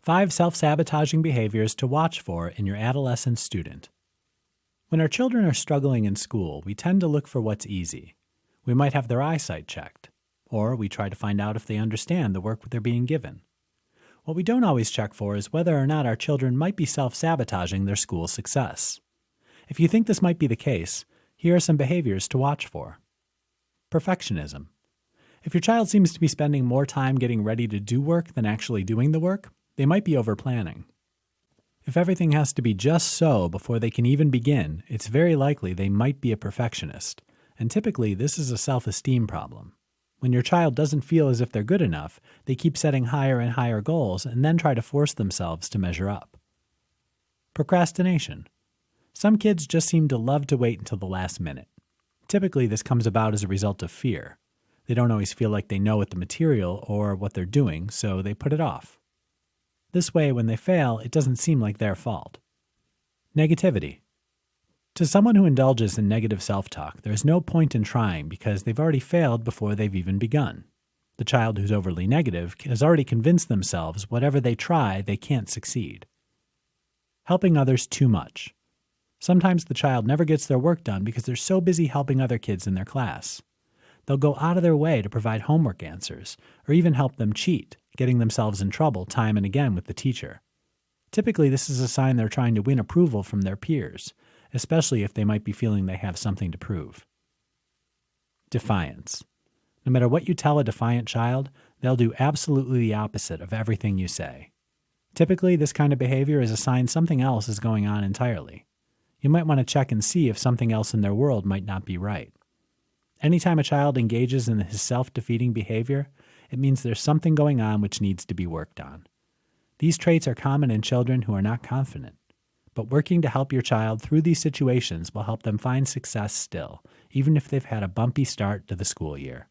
5 self-sabotaging behaviors to watch for in your adolescent student. When our children are struggling in school, we tend to look for what's easy. We might have their eyesight checked, or we try to find out if they understand the work they're being given. What we don't always check for is whether or not our children might be self-sabotaging their school success. If you think this might be the case, here are some behaviors to watch for. Perfectionism. If your child seems to be spending more time getting ready to do work than actually doing the work, they might be overplanning. If everything has to be just so before they can even begin, it's very likely they might be a perfectionist, and typically this is a self-esteem problem. When your child doesn't feel as if they're good enough, they keep setting higher and higher goals and then try to force themselves to measure up. Procrastination. Some kids just seem to love to wait until the last minute. Typically this comes about as a result of fear. They don't always feel like they know what the material or what they're doing, so they put it off. This way, when they fail, it doesn't seem like their fault. Negativity. To someone who indulges in negative self-talk, there is no point in trying because they've already failed before they've even begun. The child who's overly negative has already convinced themselves whatever they try, they can't succeed. Helping others too much. Sometimes the child never gets their work done because they're so busy helping other kids in their class. They'll go out of their way to provide homework answers, or even help them cheat, getting themselves in trouble time and again with the teacher. Typically, this is a sign they're trying to win approval from their peers, especially if they might be feeling they have something to prove. Defiance. No matter what you tell a defiant child, they'll do absolutely the opposite of everything you say. Typically, this kind of behavior is a sign something else is going on entirely. You might want to check and see if something else in their world might not be right. Anytime a child engages in his self-defeating behavior, it means there's something going on which needs to be worked on. These traits are common in children who are not confident, but working to help your child through these situations will help them find success still, even if they've had a bumpy start to the school year.